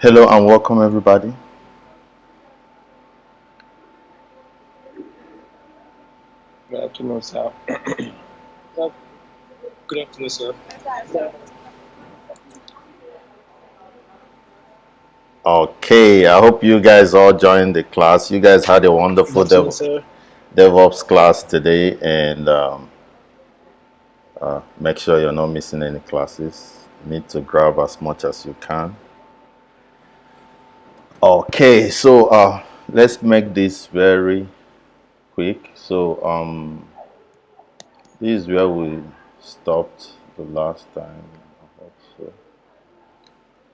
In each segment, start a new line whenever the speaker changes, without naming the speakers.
Hello and welcome everybody.
Good afternoon, sir. Yeah, good afternoon, sir.
Okay, I hope you guys all joined the class. You guys had a
Good
wonderful
afternoon, sir.
DevOps class today, and make sure you're not missing any classes. You need to grab as much as you can. Okay, so let's make this very quick. So this is where we stopped the last time.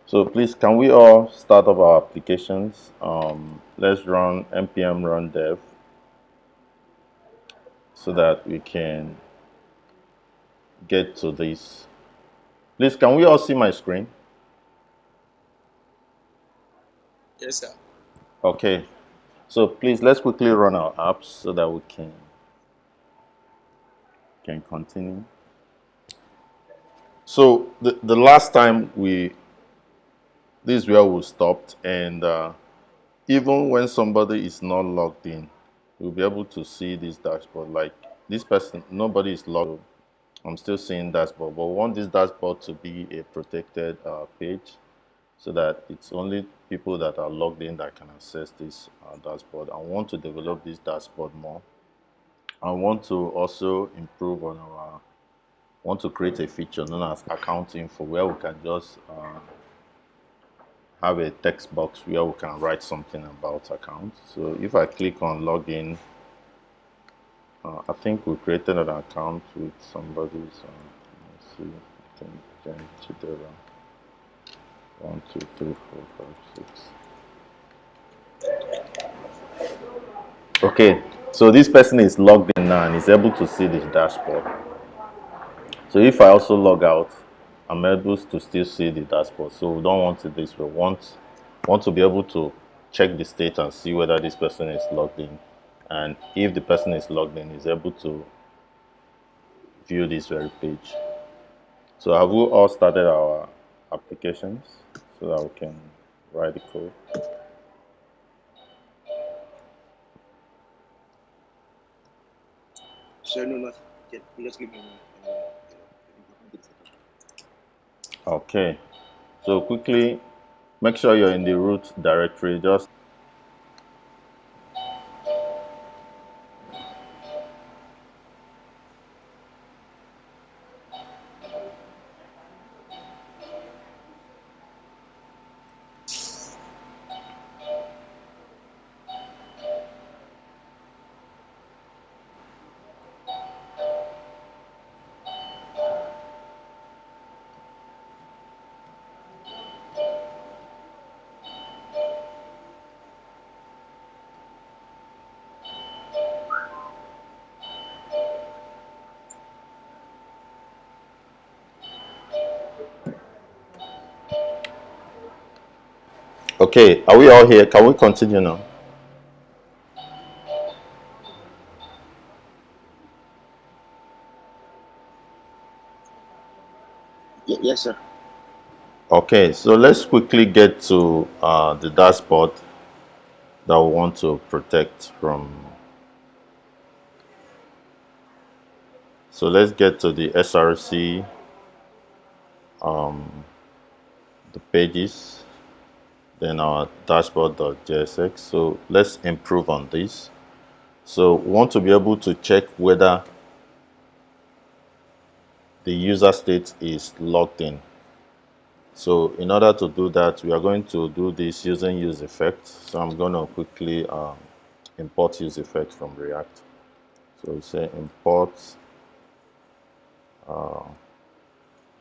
So please, can we all start up our applications? Let's run npm run dev so that we can get to this. Please, can we all see my screen?
Yes, sir.
Okay. So please, let's quickly run our apps so that we can continue. So the last time this is where we stopped, and even when somebody is not logged in, you'll be able to see this dashboard. Like this person, nobody is logged. I'm still seeing dashboard, but we want this dashboard to be a protected page so that it's only people that are logged in that can access this dashboard. I want to develop this dashboard more. I want to also improve on our, want to create a feature known as account info where we can just have a text box where we can write something about accounts. So if I click on login, I think we created an account with somebody's, let's see, I think Jen Chidera. 1, 2, 3, 4, 5, 6. Okay, so this person is logged in now and is able to see this dashboard. So if I also log out, I'm able to still see the dashboard. So we don't want it this way. Want to be able to check the state and see whether this person is logged in. And if the person is logged in, is able to view this very page. So have we all started our applications so that we can write the code?
Sir, no, not yet. Just give me
Okay. So quickly, make sure you're in the root directory. Just okay. Are we all here? Can we continue now?
Yes, sir.
Okay. So let's quickly get to the dashboard that we want to protect from. So let's get to the SRC, the pages, then our dashboard.jsx. So let's improve on this. So we want to be able to check whether the user state is logged in. So in order to do that, we are going to do this using use effect. So I'm going to quickly import use effect from React. So we say import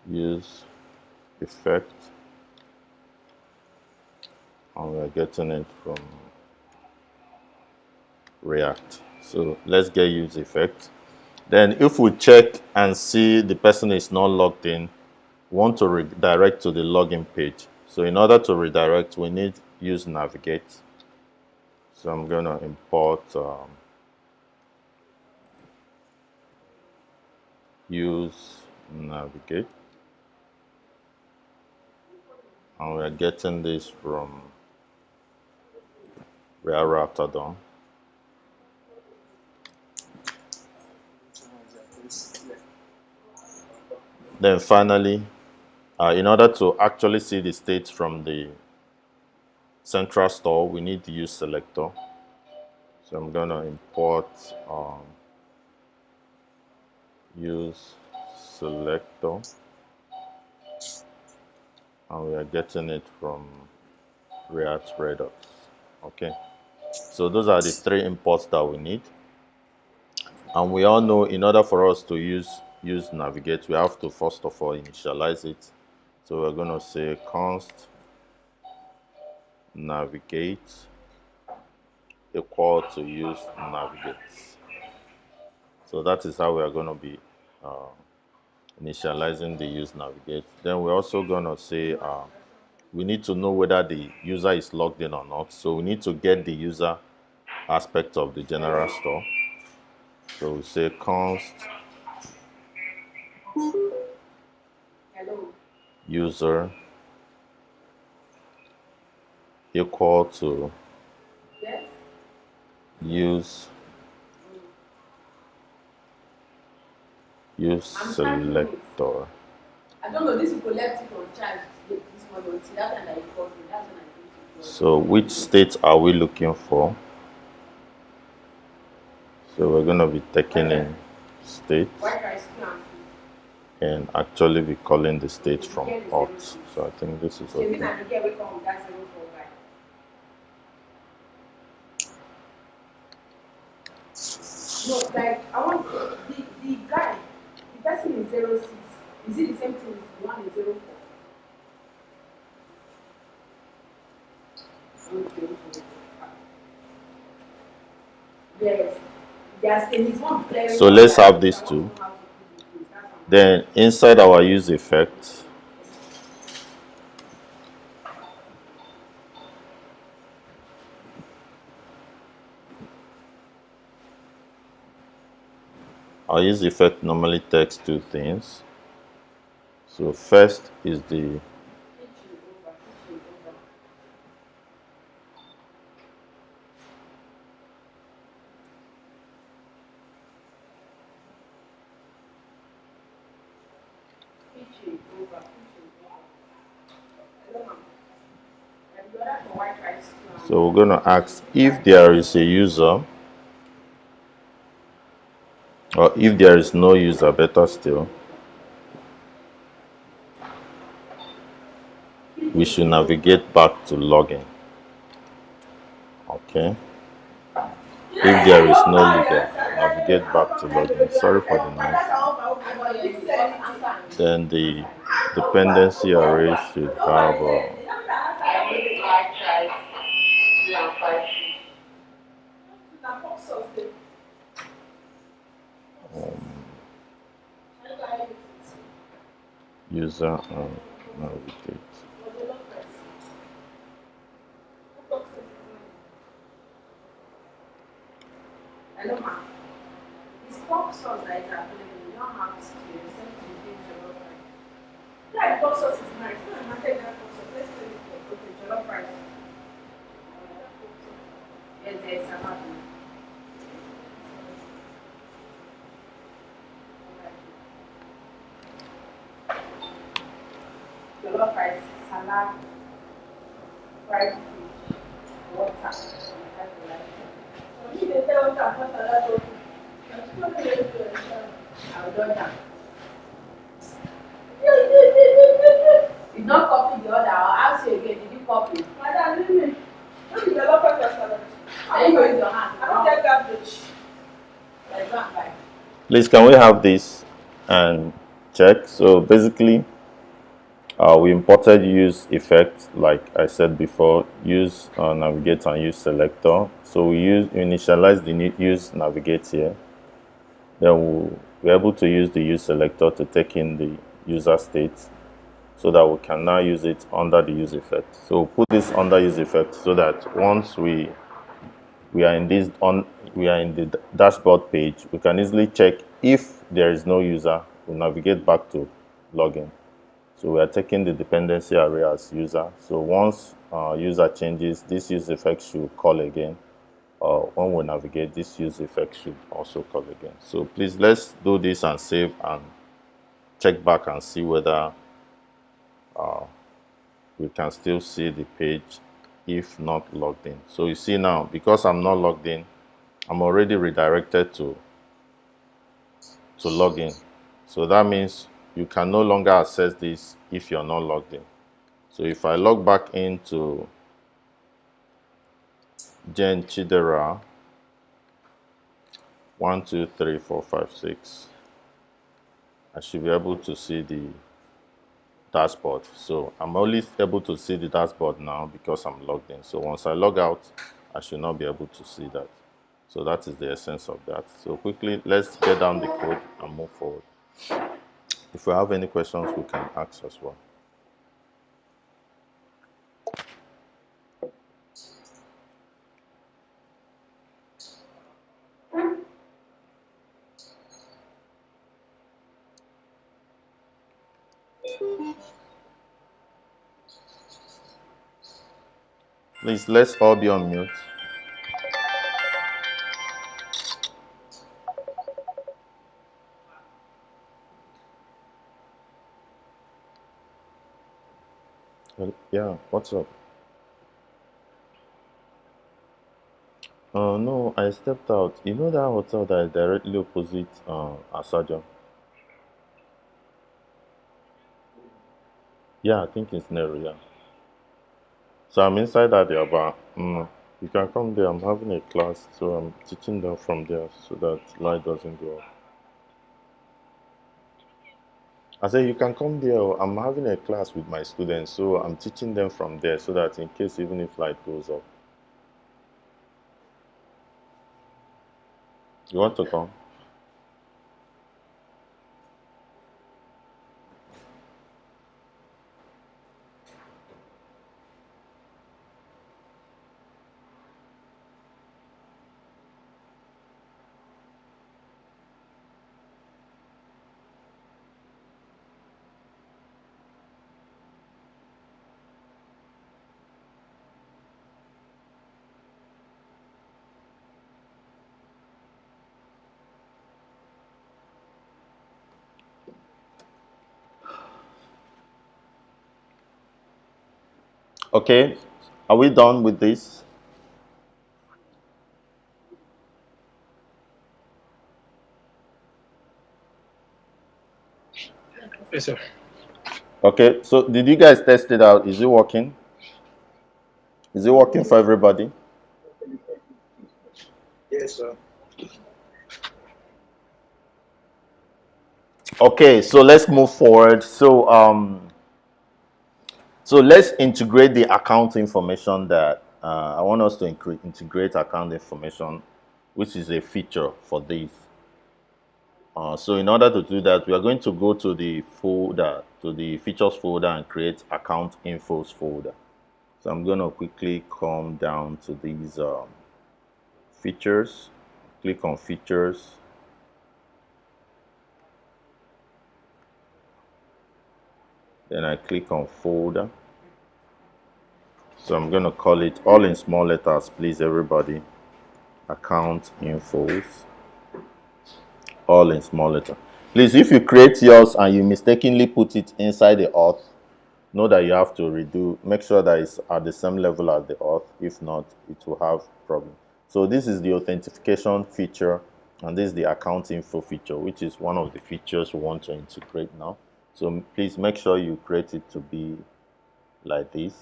use effect, and we're getting it from React. So let's get use effect. Then if we check and see the person is not logged in, we want to redirect to the login page. So in order to redirect, we need use navigate. So I'm going to import use navigate. and we are getting this from real router done. Then finally, in order to actually see the state from the central store, we need to use selector. So I'm going to import use selector, and we are getting it from React Redux. Okay, so those are the three imports that we need, and we all know in order for us to use navigate, we have to first of all initialize it. So we're going to say const navigate equal to use navigate. So that is how we are going to be initializing the use navigate. Then we're also going to say we need to know whether the user is logged in or not. So we need to get the user aspect of the general store. So we say const user equal to use selector.
I don't know, this people left it on charge this morning. See that and I called me. That's when I came to
So which state are we looking for? So we're going to be taking in state and actually be calling the state from auth. So I think this is okay.
No, like I want the guy, the person is 06. Is it the same thing as the one is 04? Yes. There's one player.
So let's have these two. Then inside our use effect, our use effect normally takes two things. So first is the so we're going to ask if there is a user, or if there is no user, better still, we should navigate back to login. Okay. If there is no user, navigate back to login. Sorry for the noise. Then the dependency array should have user and navigate.
Hello, ma'am. This pork sauce that is available, you don't have to except to give jollof rice. Yeah, pork sauce is nice. No, I'm not taking that pork sauce. Let's take it for jollof rice. Yes, there is salad. Jollof rice, salad, fried fish, water. You don't copy the other. I'll ask you again. Did you copy? Madam, leave me. Don't be developing your salad. Then you use your hand. I don't get garbage. Like that,
Please, can we have this and check? So basically, we imported use effect, like I said before, use navigate and use selector. So we initialize the use navigate here. Then we're able to use the use selector to take in the user state, so that we can now use it under the use effect. So we'll put this under use effect so that once we are in the dashboard page, we can easily check if there is no user. We'll navigate back to login. So we are taking the dependency array as user. So once user changes, this use effect should call again. When we navigate, this use effect should also call again. So please, let's do this and save and check back and see whether we can still see the page if not logged in. So you see now, because I'm not logged in, I'm already redirected to login. So that means you can no longer access this if you're not logged in. So if I log back into Jen Chidera 12345 6, I should be able to see the dashboard. So I'm only able to see the dashboard now because I'm logged in. So once I log out, I should not be able to see that. So that is the essence of that. So quickly, let's get down the code and move forward. If we have any questions, we can ask as well. Please, let's all be on mute. Yeah, what's up? No, I stepped out. You know that hotel that is directly opposite Asaja? Yeah, I think it's Nero, yeah. So I'm inside that there, but you can come there. I'm having a class, so I'm teaching them from there so that light doesn't go off. I said you can come there. I'm having a class with my students, so I'm teaching them from there so that in case even if light goes off. You want to come? Okay, are we done with this?
Yes, sir.
Okay, so did you guys test it out? Is it working? Is it working for everybody?
Yes, sir.
Okay, so let's move forward. So let's integrate the account information that I want us to integrate account information, which is a feature for this. So in order to do that, we are going to go to the folder, to the features folder, and create account infos folder. So I'm going to quickly come down to these features, click on features. Then I click on folder. So I'm going to call it all in small letters, please, everybody. Account infos, all in small letter. Please, if you create yours and you mistakenly put it inside the auth, know that you have to redo. Make sure that it's at the same level as the auth. If not, it will have problem. So this is the authentication feature, and this is the account info feature, which is one of the features we want to integrate now. So please make sure you create it to be like this.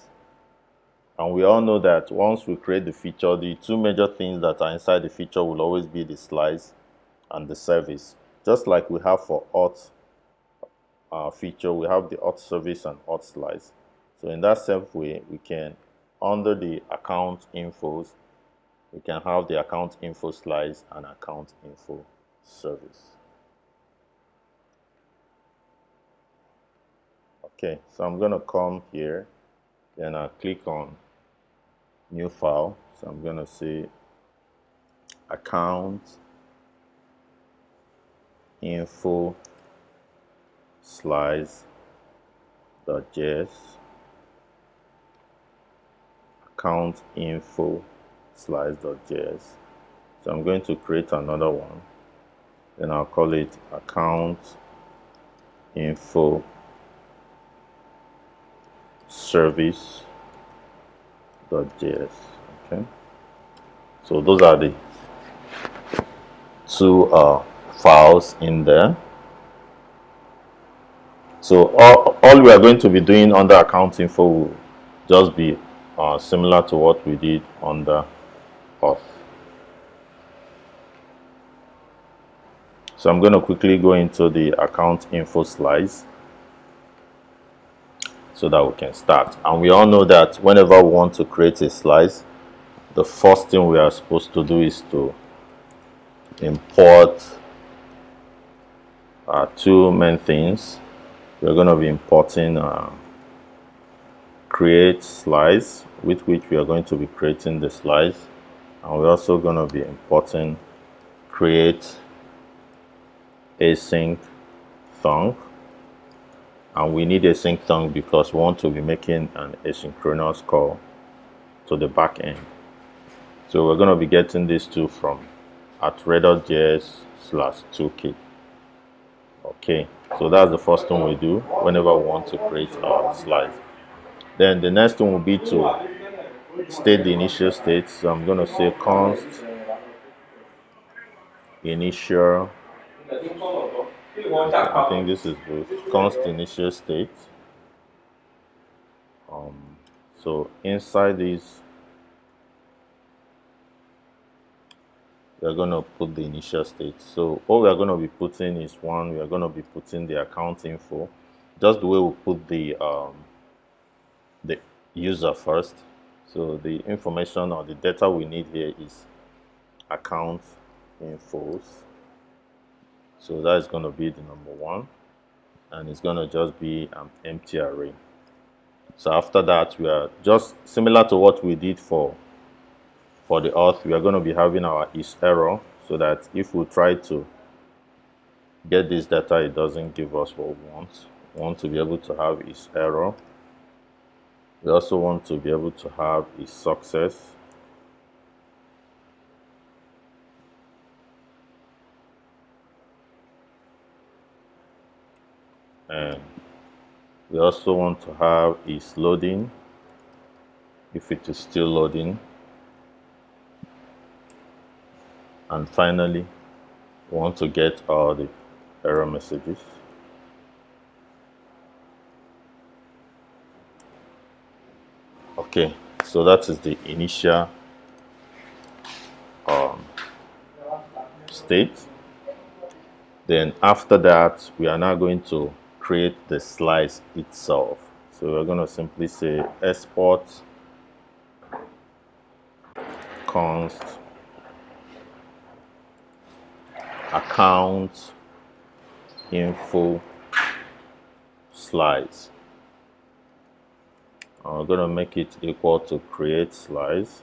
And we all know that once we create the feature, the two major things that are inside the feature will always be the slice and the service. Just like we have for auth feature, we have the auth service and auth slice. So in that same way, we can, under the account infos, we can have the account info slice and account info service. Okay, so I'm going to come here, then I'll click on new file. So I'm going to say account info slice .js, account info slice.js. So I'm going to create another one. Then I'll call it account info service.js. Okay. So those are the two files in there. So all we are going to be doing under account info will just be similar to what we did under auth. So I'm going to quickly go into the account info slice so that we can start. And we all know that whenever we want to create a slice, the first thing we are supposed to do is to import two main things. We're going to be importing create slice, with which we are going to be creating the slice, and we're also going to be importing create async thunk. And we need async thunk because we want to be making an asynchronous call to the back end. So we're going to be getting these two from at redux.js/toolkit. Okay, so that's the first thing we do whenever we want to create our slice. Then the next thing will be to state the initial state. So I'm going to say const initial. I think this is good. Const initial state. So inside this, we're going to put the initial state. So what we are going to be putting is one, we are going to be putting the account info, just the way we put the user first. So the information or the data we need here is account infos. So that is going to be the number one, and it's going to just be an empty array. So after that, we are just similar to what we did for the auth. We are going to be having our is error, so that if we try to get this data, it doesn't give us what we want. We want to be able to have is error. We also want to be able to have is success. And we also want to have is loading, if it is still loading. And finally, we want to get all the error messages. Okay, so that is the initial state. Then after that, we are now going to create the slice itself. So we're going to simply say export const account info slice. I'm going to make it equal to create slice.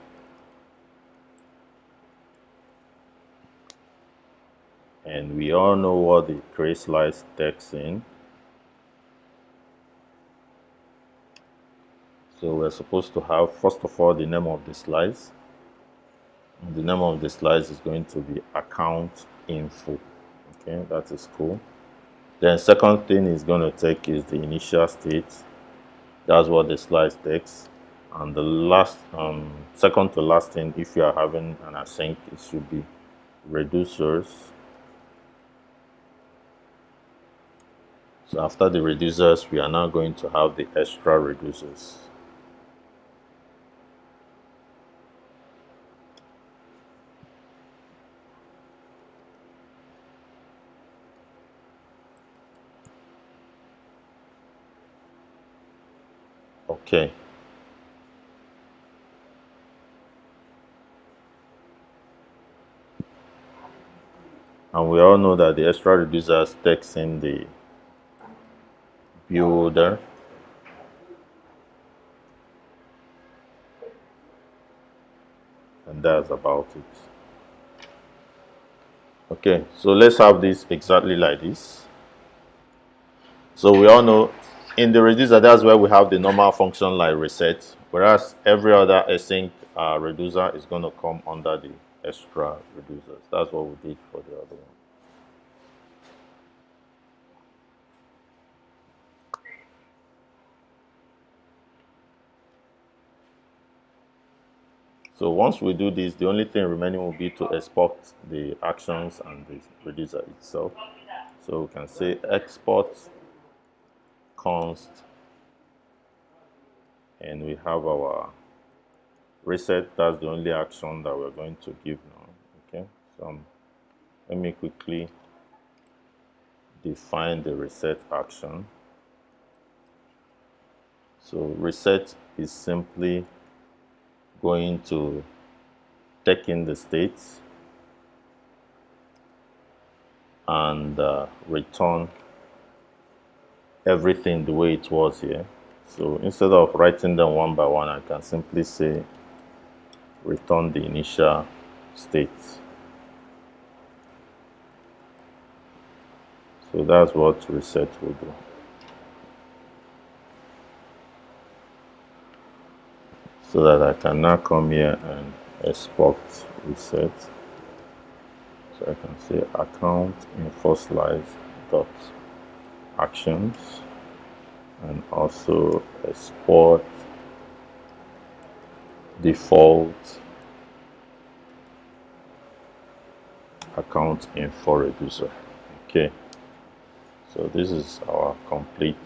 And we all know what the create slice takes in. So we're supposed to have, first of all, the name of the slice. And the name of the slice is going to be account info. Okay, that is cool. Then second thing is going to take is the initial state. That's what the slice takes. And the last, second to last thing, if you are having an async, it should be reducers. So after the reducers, we are now going to have the extra reducers. Okay. And we all know that the extra reducers takes in the builder. And that's about it. Okay, so let's have this exactly like this. So we all know in the reducer, that's where we have the normal function like reset, whereas every other async reducer is going to come under the extra reducers. That's what we did for the other one. So once we do this, the only thing remaining will be to export the actions and the reducer itself. So we can say export const, and we have our reset. That's the only action that we're going to give now. Okay, so let me quickly define the reset action. So reset is simply going to take in the states and return everything the way it was here. So instead of writing them one by one, I can simply say return the initial state. So that's what reset will do. So that I can now come here and export reset. So I can say account in first slice dot actions, and also export default account info reducer. Okay, so this is our complete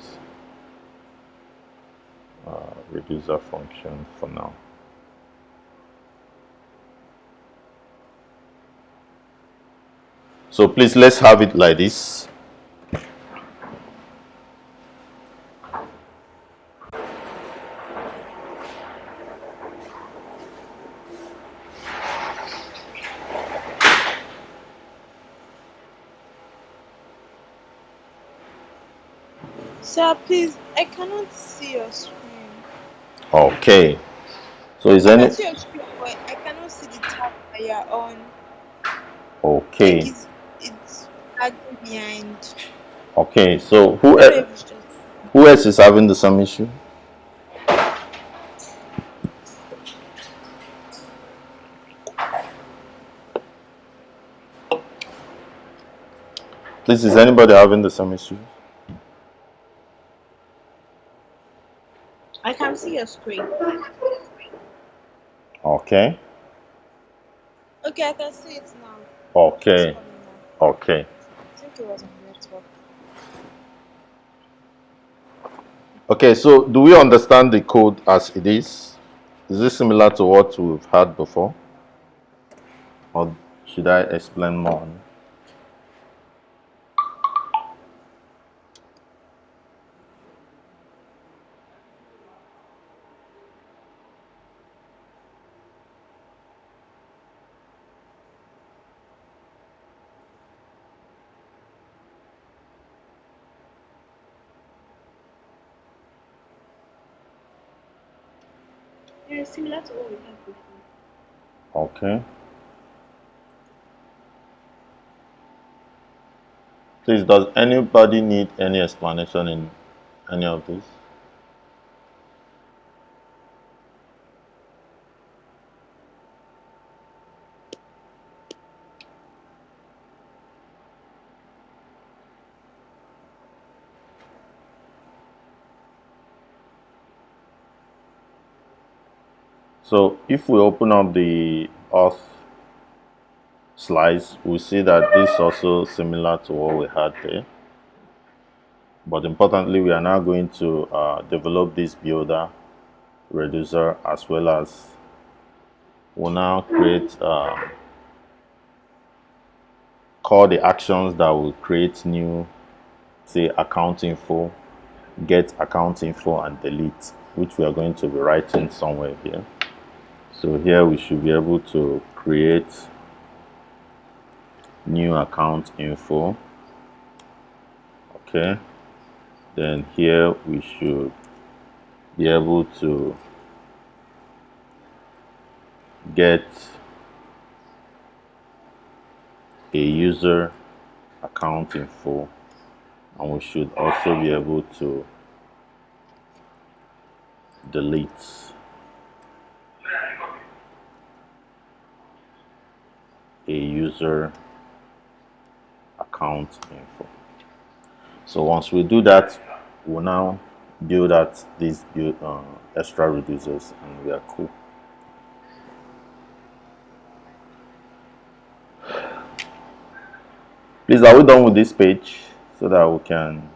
reducer function for now. So please, let's have it like this.
Sir, please, I cannot see your screen.
Okay, so is
I
any
can see your screen, but I cannot see the tab that you're on.
okay?
Like it's lagging behind.
Okay, so
I don't know if it's just
who else is having the same issue? Please, is anybody having the same issue?
I can see your screen.
Okay.
Okay, I can see it now. It's
Okay.
coming now.
Okay.
I think it was on network.
Okay, so do we understand the code as it is? Is it similar to what we've had before? Or should I explain more on it?
Yeah, similar to what we had before.
Okay. Please, does anybody need any explanation in any of this? So if we open up the auth slice, we see that this is also similar to what we had there. But importantly, we are now going to develop this builder reducer, as well as we'll now create call the actions that will create new, say, account info, get account info, and delete, which we are going to be writing somewhere here. So here we should be able to create new account info. Okay, then here we should be able to get a user account info, and we should also be able to delete a user account info. So once we do that, we'll now build out these extra reducers, and we are cool. Please, are we done with this page so that we can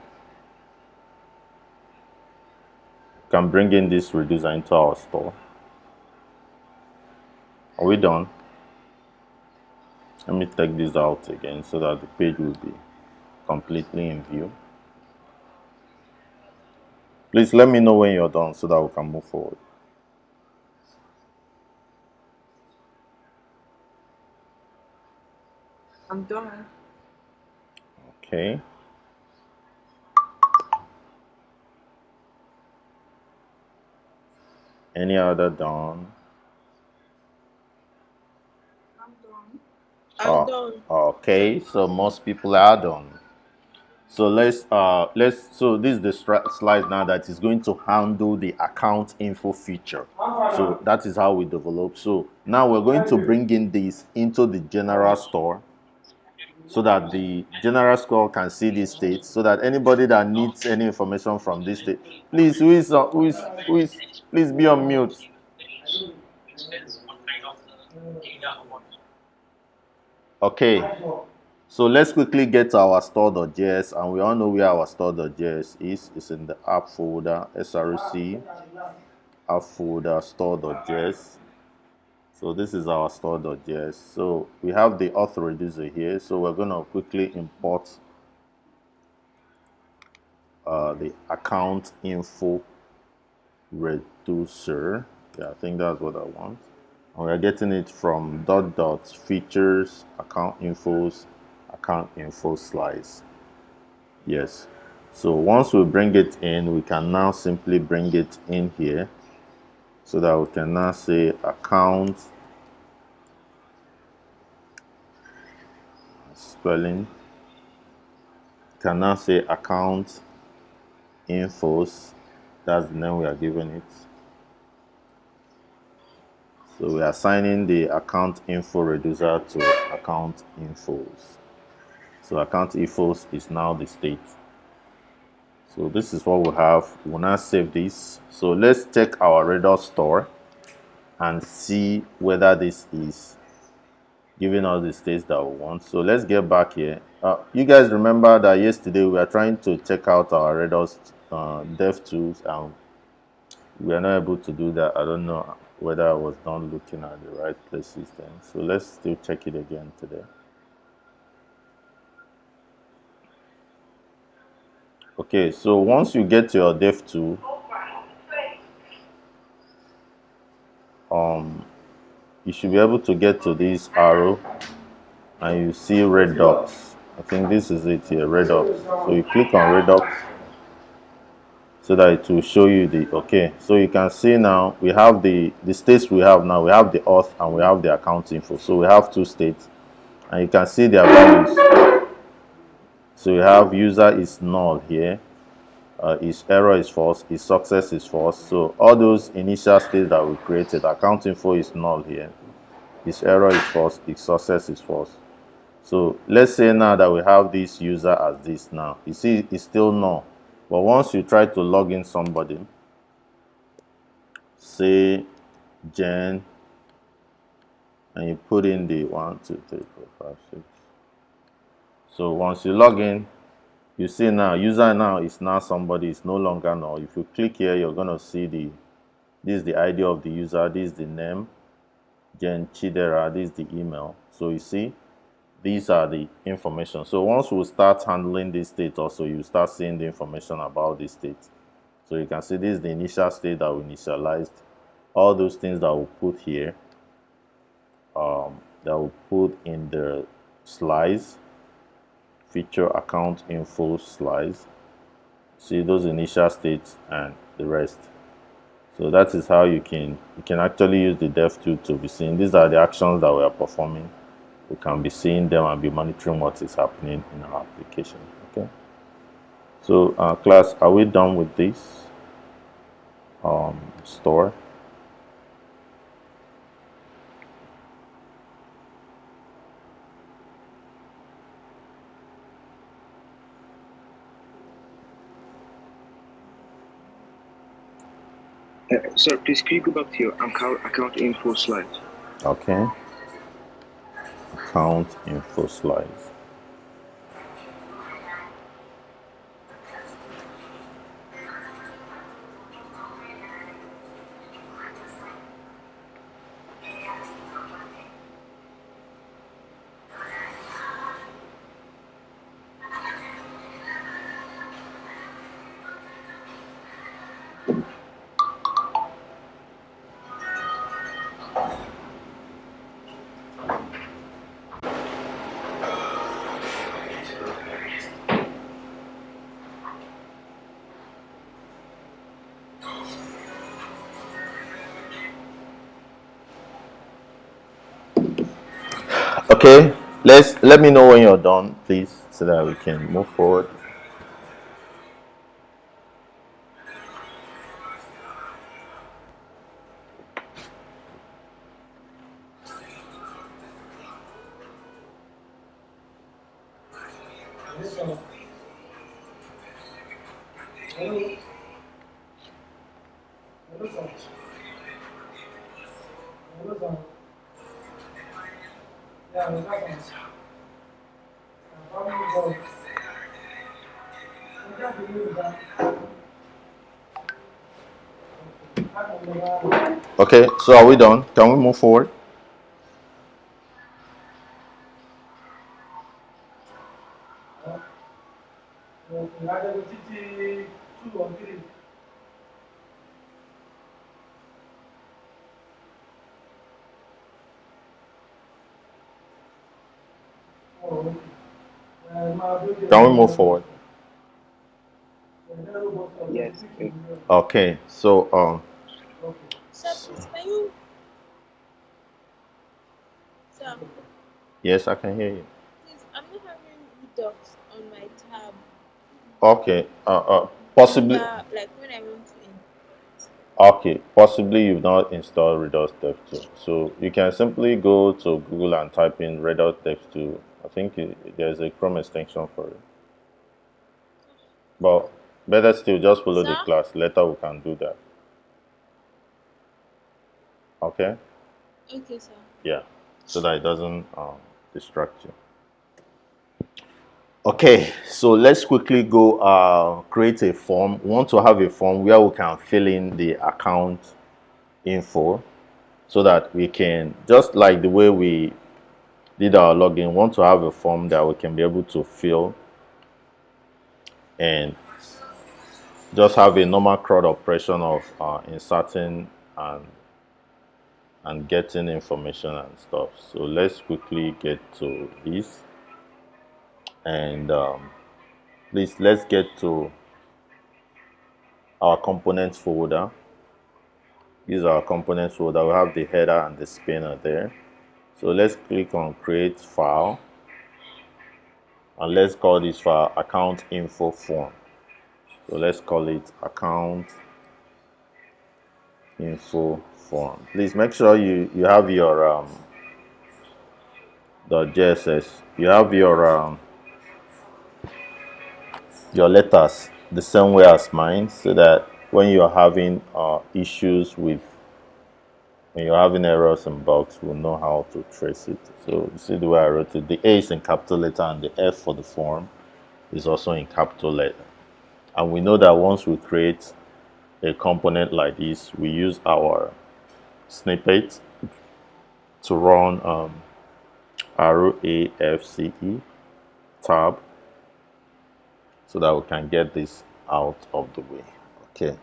bring in this reducer into our store? Are we done? Let me take this out again so that the page will be completely in view. Please let me know when you're done so that we can move forward.
I'm done.
Okay. Any other done?
I'm done.
Oh,
I'm done.
okay, so most people are done. So let's so this is the slide now that is going to handle the account info feature. So that is how we develop. So now we're going to bring in this into the general store so that the general store can see this state, so that anybody that needs any information from this state, please, please be on mute. Okay, so let's quickly get to our store.js, and we all know where our store.js is. It's in the app folder, src, app folder, store.js. So this is our store.js. So we have the auth reducer here. So we're going to quickly import the account info reducer. Yeah, I think that's what I want. And we're getting it from features account info slice. Yes. So once we bring it in, we can now simply bring it in here so that we can now say account spelling. Can now say account infos. That's the name we are giving it. So we are assigning the account info reducer to account infos. So account infos is now the state. So this is what we have. We'll now save this. So let's check our Redux store and see whether this is giving us the states that we want. So let's get back here. You guys remember that yesterday we were trying to check out our Redux dev tools, and we are not able to do that. I don't know whether I was not looking at the right places then. So let's still check it again today. Okay, so once you get your dev tool, you should be able to get to this arrow and you see Redux. I think this is it here, Redux. So you click on Redux so that it will show you the, okay. So you can see now we have the states we have now. We have the auth and we have the account info. So we have two states and you can see their values. So we have user is null here. His error is false, his success is false. So all those initial states that we created, account info is null here, his error is false, his success is false. So let's say now that we have this user as this now. You see, it's still null. But once you try to log in somebody, say Jen, and you put in the 1, 2, 3, 4, 5, 6. So once you log in, you see now, user now is now somebody, is no longer null. If you click here, you're going to see this is the ID of the user, this is the name, Jen Chidera, this is the email. So you see, these are the information. So once we start handling this state also, you start seeing the information about this state. So you can see this is the initial state that we initialized. All those things that we put here, that we put in the slice, feature account info slice. See those initial states and the rest. So that is how you can actually use the dev tool to be seeing. These are the actions that we are performing. We can be seeing them and be monitoring what is happening in our application. Okay. So class, are we done with this? store.
Sir, please can you go back to your account info slide?
Okay. Account info slides. Okay, let me know when you're done, please, so that we can move forward. Okay, so are we done? Can we move forward? Can we move forward?
Yes.
Okay, so
Sir, please, can you? Sir,
yes, I can hear you.
please, I'm not having Redux on my tab.
Okay,
No
possibly.
matter, like when I want to import.
Okay, possibly you've not installed Redux Dev Tool. So you can simply go to Google and type in Redux Dev Tool. I think there's a Chrome extension for it. But better still, just follow the
Sir?
class. Later we can do that. Okay?
Okay, sir.
Yeah. So that it doesn't distract you. Okay, so let's quickly go create a form. We want to have a form where we can fill in the account info so that we can, just like the way we did our login, want to have a form that we can be able to fill and just have a normal CRUD operation of inserting and getting information and stuff. So let's quickly get to this, and please let's get to our components folder. These are our components folder. We have the header and the spinner there. So let's click on create file, and let's call this file account info form. So let's call it account info form. Please make sure you have your the JSS. You have your letters the same way as mine, so that when you're having issues with, when you're having errors in bugs, we'll know how to trace it. So you see the way I wrote it. The A is in capital letter and the F for the form is also in capital letter. And we know that once we create a component like this, we use our snippet to run RAFCE tab so that we can get this out of the way. Okay.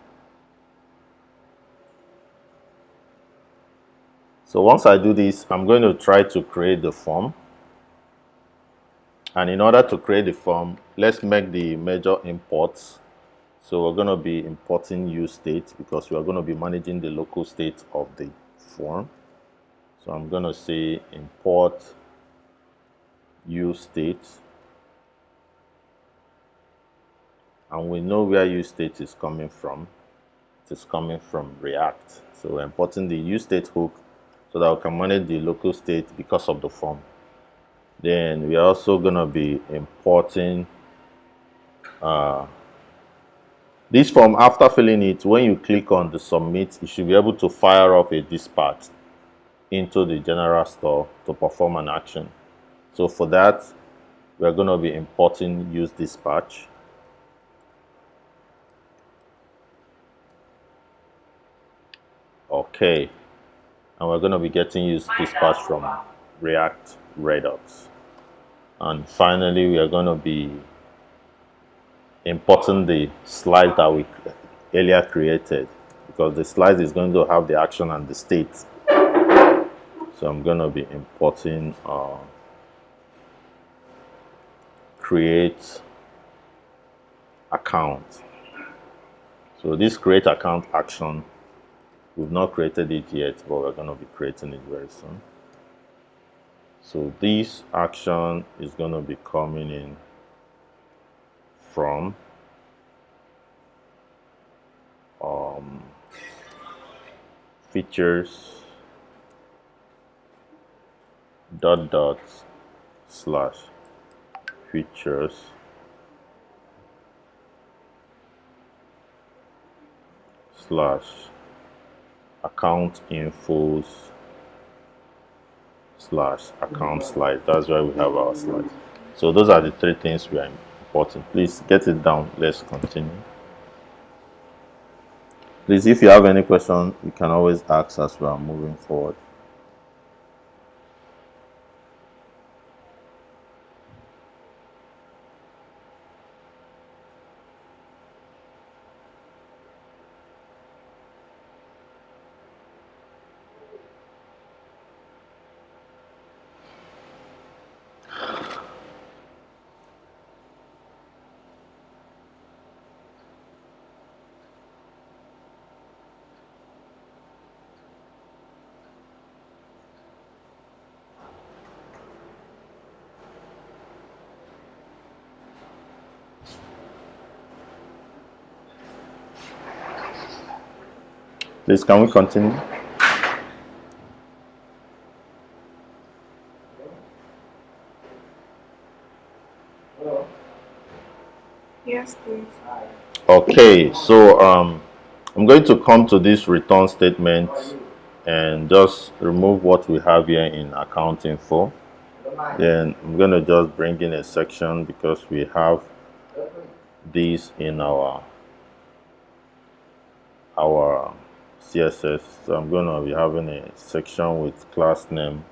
So once I do this, I'm going to try to create the form. And in order to create the form, let's make the major imports. So we're going to be importing use state because we are going to be managing the local state of the form. So I'm going to say import use state. And we know where use state is coming from. it is coming from React. So we're importing the useState hook so that we can manage the local state because of the form. Then we're also going to be importing this form. After filling it, when you click on the submit, you should be able to fire up a dispatch into the general store to perform an action. So for that, we're going to be importing use dispatch. Okay, and we're going to be getting use dispatch from React Redux. And finally, we are going to be importing the slide that we earlier created, because the slide is going to have the action and the state. So I'm going to be importing create account. So this create account action, we've not created it yet, but we're going to be creating it very soon. So this action is going to be coming in from features dot slash features slash account infos slash account slides. That's why we have our slides. So those are the three things we are importing. Please get it down. Let's continue. Please, if you have any question, you can always ask as we are moving forward. Please, can we continue?
Yes, please.
Okay, so I'm going to come to this return statement and just remove what we have here in account info. Then I'm going to just bring in a section because we have this in our CSS. So I'm going to be having a section with class name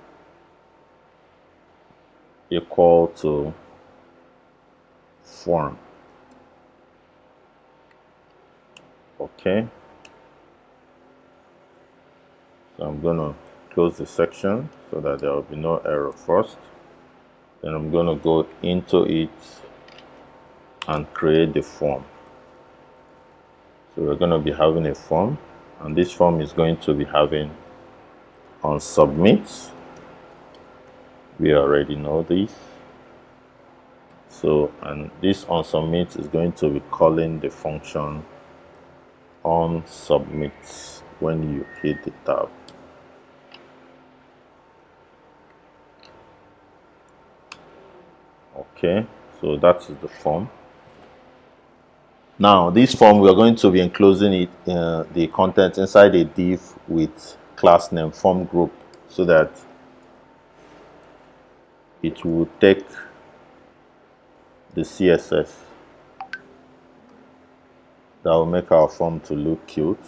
equal to form. Okay. So I'm going to close the section so that there will be no error first. Then I'm going to go into it and create the form. So we're going to be having a form, and this form is going to be having on submit. We already know this. So, and this on submit is going to be calling the function on submit when you hit the tab. Okay, so that is the form. Now, this form, we are going to be enclosing it, the content inside a div with class name form group, so that it will take the CSS that will make our form to look cute.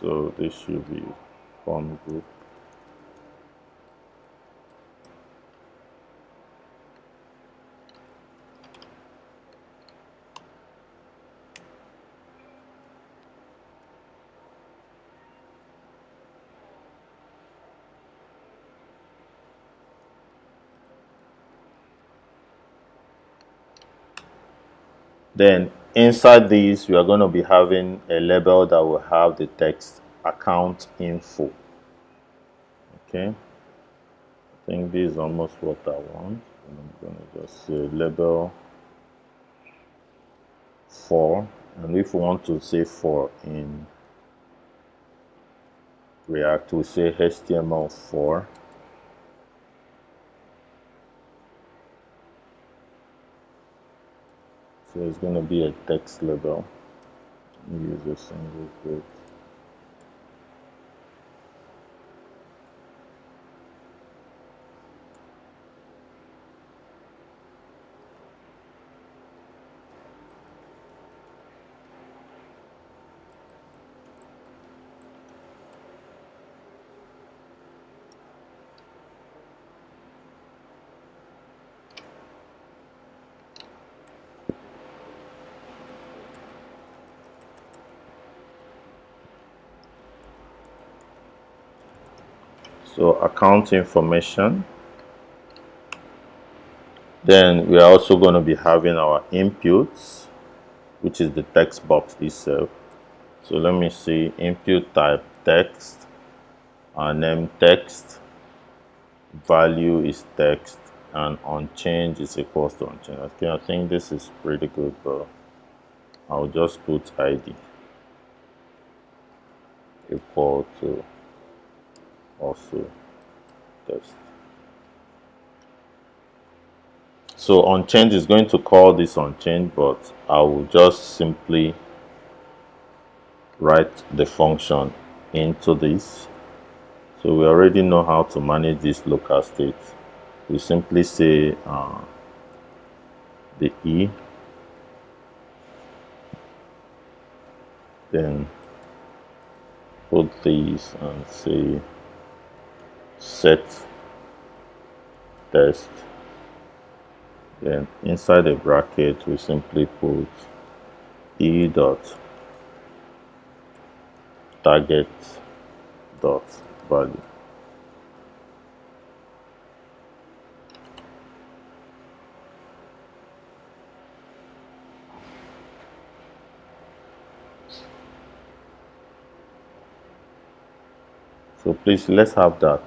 So this should be form group. Then inside this, we are going to be having a label that will have the text account info. Okay, I think this is almost what I want. And I'm going to just say label for, and if we want to say for in React, we say HTML for. So it's going to be a text label. Use a single quote. So account information. Then we are also going to be having our inputs, which is the text box itself. So let me see, input type text, our name text, value is text, and unchanged is equals to unchanged. Okay, I think this is pretty good, but I'll just put ID equal to also text. So unchanged is going to call this unchanged, but I will just simply write the function into this. So we already know how to manage this local state. We simply say the E, then put these and say set test. Then inside the bracket we simply put E dot target dot value. So please, let's have that.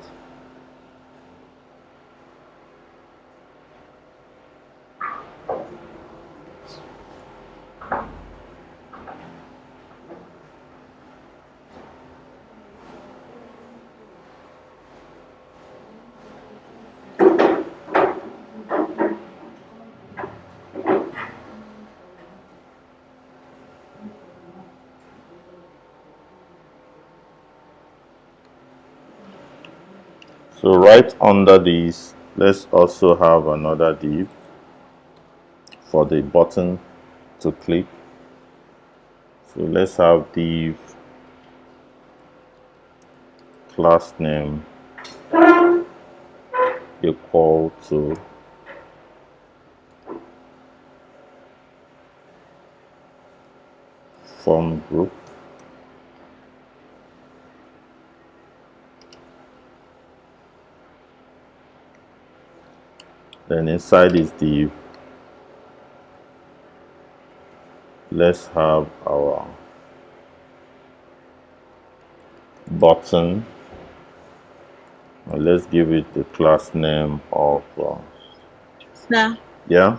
So right under this, let's also have another div for the button to click. So let's have div class name equal to form group. Then inside this div, let's have our button. And let's give it the class name of
Sir,
yeah.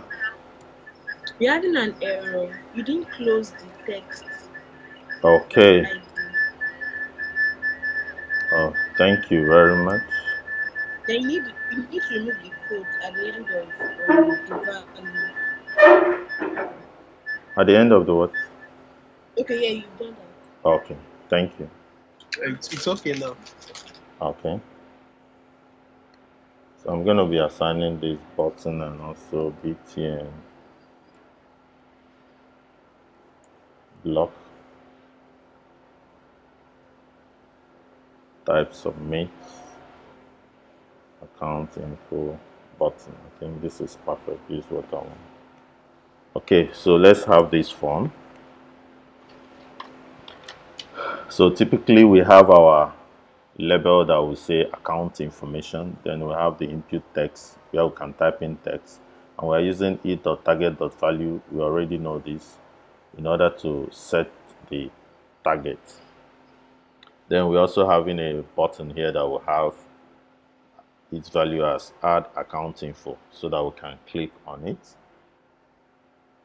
you're having an error. You didn't close the text.
Okay.
ID.
Thank you very much.
Then you need to remove the quote at the end of the value.
At the end of the what?
Okay, yeah, you've done that.
Okay. Thank you.
It's okay now.
Okay. So I'm going to be assigning this button and also btn block type submit account info button. I think this is perfect. This is what I want. Okay, so let's have this form. So typically we have our label that will say account information. Then we have the input text where we can type in text, and we're using e.target.value. We already know this in order to set the target. Then we're also having a button here that will have its value as add account info so that we can click on it.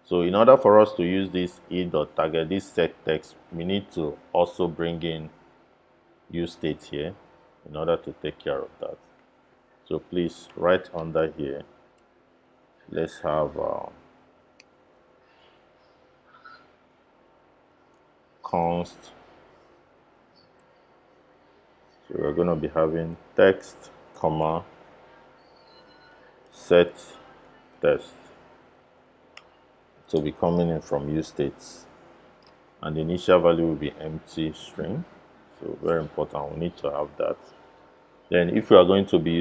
So in order for us to use this e.target, this set text, we need to also bring in use state here in order to take care of that. So please, right under here, let's have const. So we're going to be having text, comma, set test. So be coming in from use states, and the initial value will be empty string. So very important, we need to have that. Then if we are going to be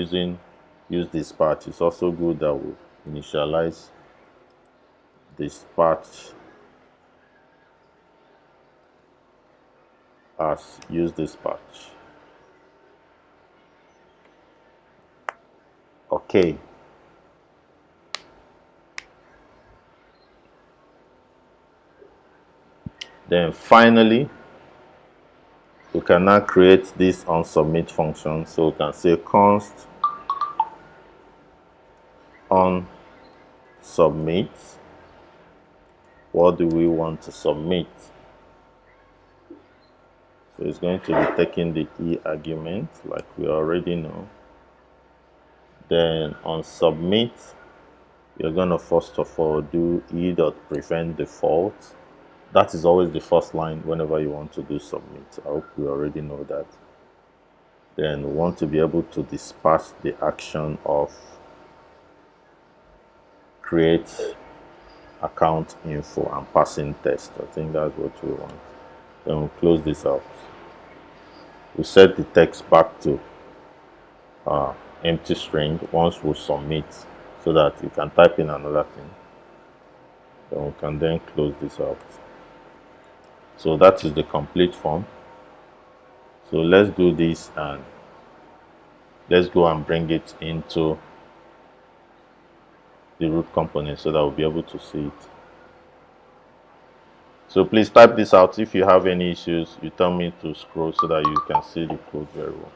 use this part, it's also good that we initialize this part as use this patch. Okay. Then finally, we can now create this on submit function. So we can say const on submit. What do we want to submit? So it's going to be taking the e argument like we already know. Then on submit, you're going to first of all do e.prevent default. That is always the first line whenever you want to do submit. I hope we already know that. Then we want to be able to dispatch the action of create account info and passing test. I think that's what we want. Then we'll close this out. We set the text back to empty string once we submit, so that you can type in another thing. Then we can then close this out. So that is the complete form. So let's do this and let's go and bring it into the root component so that we'll be able to see it. So please type this out. If you have any issues, you tell me to scroll so that you can see the code very well.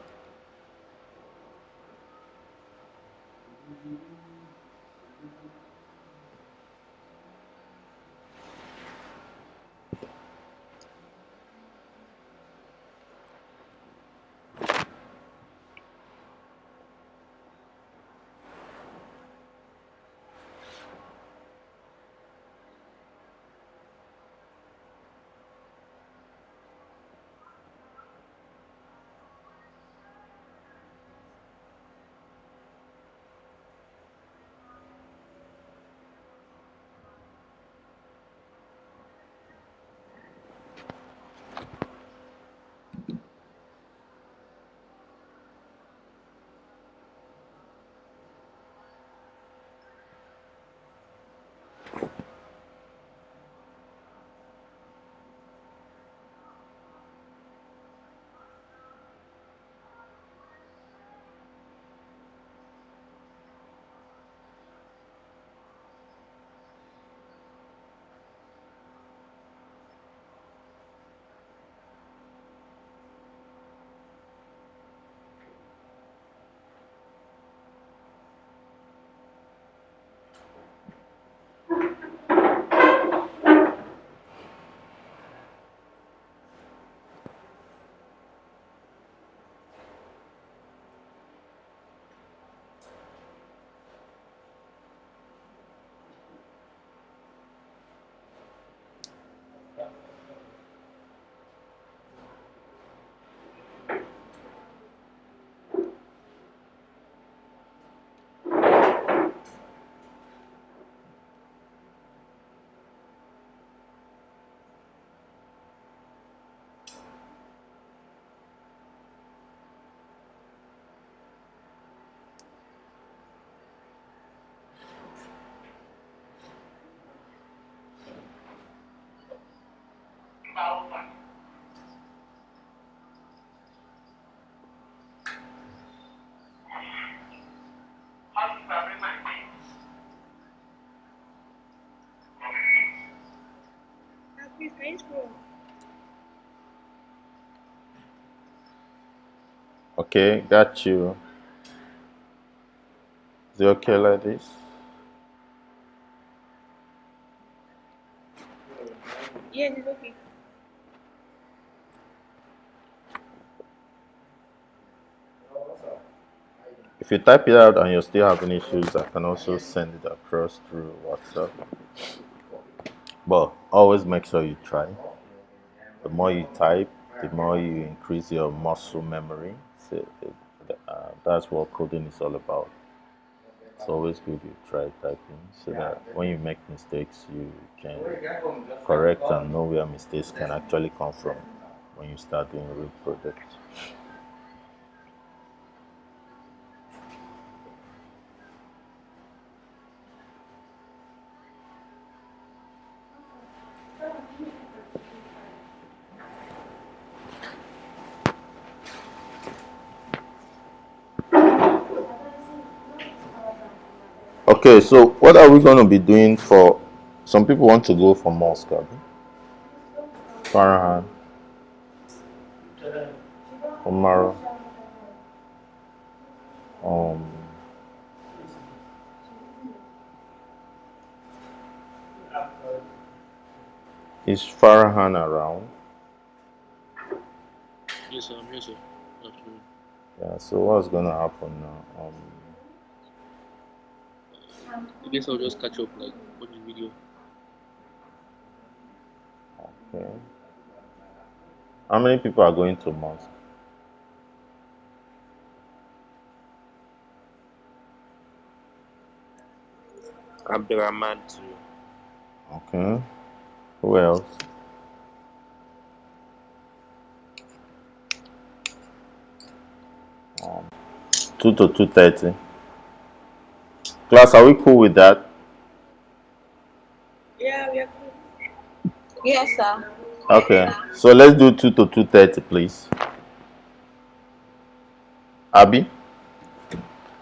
Please, can you scroll?
Okay, got you. Is it okay like this?
Yes, it's okay.
If you type it out and you're still having issues, I can also send it across through WhatsApp. But always make sure you try. The more you type, the more you increase your muscle memory. So that's what coding is all about. It's always good you try typing so that when you make mistakes, you can correct and know where mistakes can actually come from when you start doing real projects. Okay, so what are we going to be doing for some people want to go for Moscow, Farhan, Omar, um, is Farhan around?
Yes, sir. I'm here, sir. Good afternoon.
Yeah, so what's going to happen now?
I guess I'll just catch up, like, watch the video.
Okay. How many people are going to Moscow?
Abdurrahman too.
Okay. Who else? 2 to 2:30. Class, are we cool with that?
Yeah, we are cool. Yes, sir.
Okay. So let's do 2 to 2:30, please. Abby,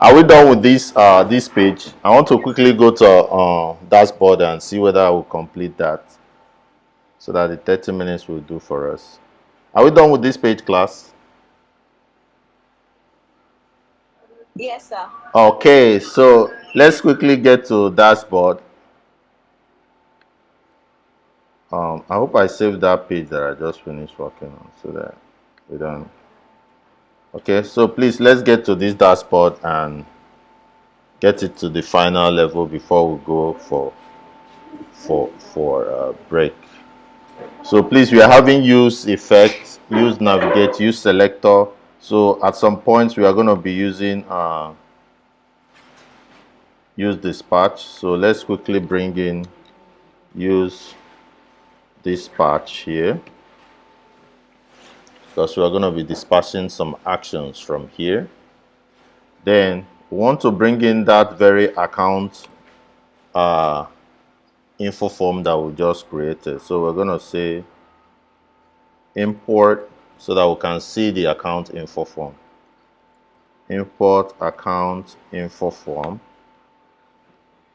are we done with this page? I want to quickly go to dashboard and see whether I will complete that, so that the 30 minutes will do for us. Are we done with this page, class?
Yes, sir.
Okay, so let's quickly get to dashboard. I hope I saved that page that I just finished working on so that we don't. Okay, so please let's get to this dashboard and get it to the final level before we go for break. So please, we are having use effect, use navigate, use selector. So at some points we are going to be using use dispatch. So let's quickly bring in use dispatch here, because we are going to be dispatching some actions from here. Then we want to bring in that very account info form that we just created. So we're going to say import so that we can see the account info form. Import account info form,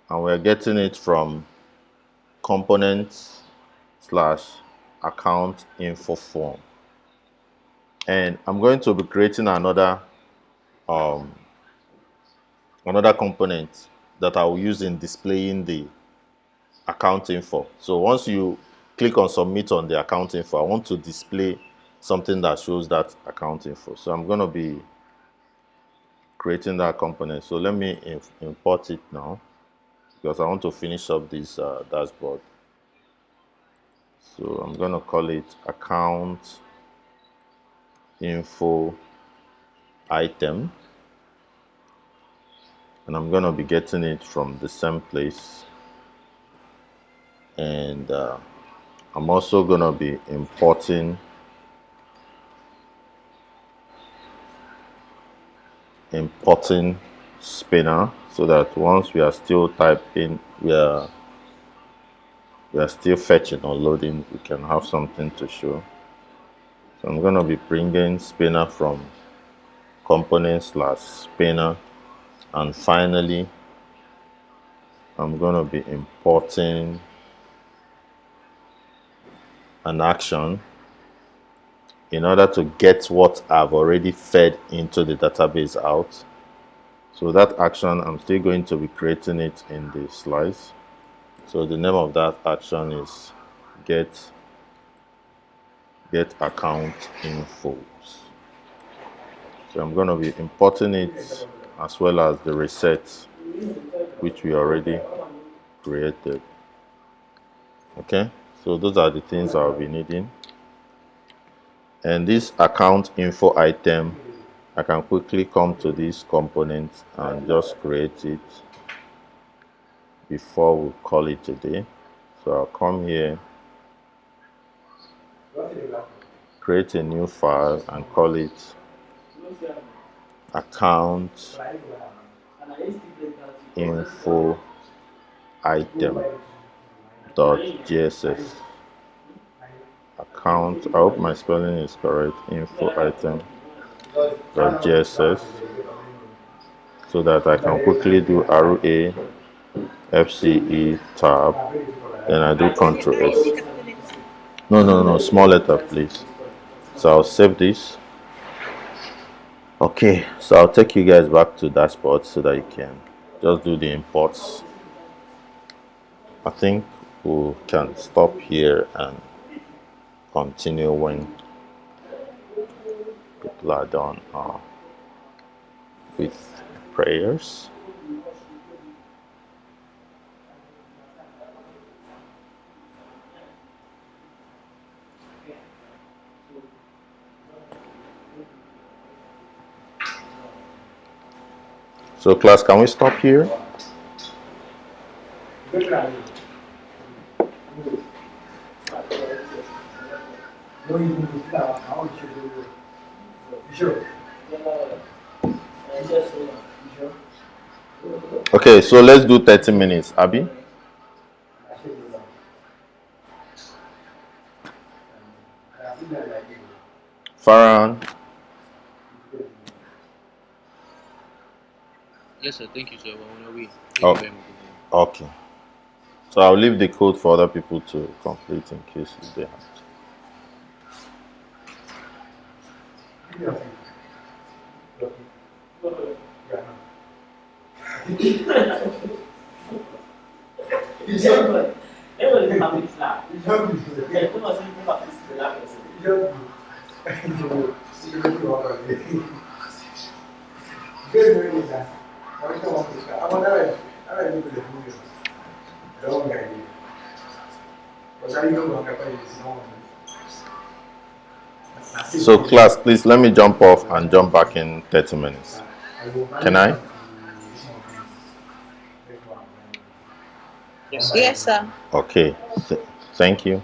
and we're getting it from components slash account info form. And I'm going to be creating another component that I will use in displaying the account info. So once you click on submit on the account info, I want to display something that shows that account info. So I'm going to be creating that component. So let me import it now, because I want to finish up this dashboard. So I'm going to call it account info item, and I'm going to be getting it from the same place. And I'm also going to be importing spinner, so that once we are still typing, we are still fetching or loading, we can have something to show. So I'm going to be bringing spinner from component slash spinner, and finally I'm going to be importing an action in order to get what I've already fed into the database out. So that action, I'm still going to be creating it in the slice. So the name of that action is get get account infos. So I'm going to be importing it as well as the reset, which we already created. Okay, so those are the things I'll be needing. And this account info item, I can quickly come to this component and just create it before we call it a day. So I'll come here, create a new file and call it account info item.gss. Account, I hope my spelling is correct, info item.gss, so that I can quickly do RA FCE tab, then I do Control S. No, small letter please. So I'll save this. Okay, so I'll take you guys back to dashboard so that you can just do the imports. I think we can stop here and continue when people are done with prayers. So class, can we stop here? Okay, so let's do 30 minutes, Abby. Farhan.
Yes, sir. Thank you, sir. We're on our way. Thank
Oh,
you very much.
okay. So I'll leave the code for other people to complete in case they have So class, please let me jump off and jump back in 30 minutes. Can I?
Yes, sir.
Okay. Thank you.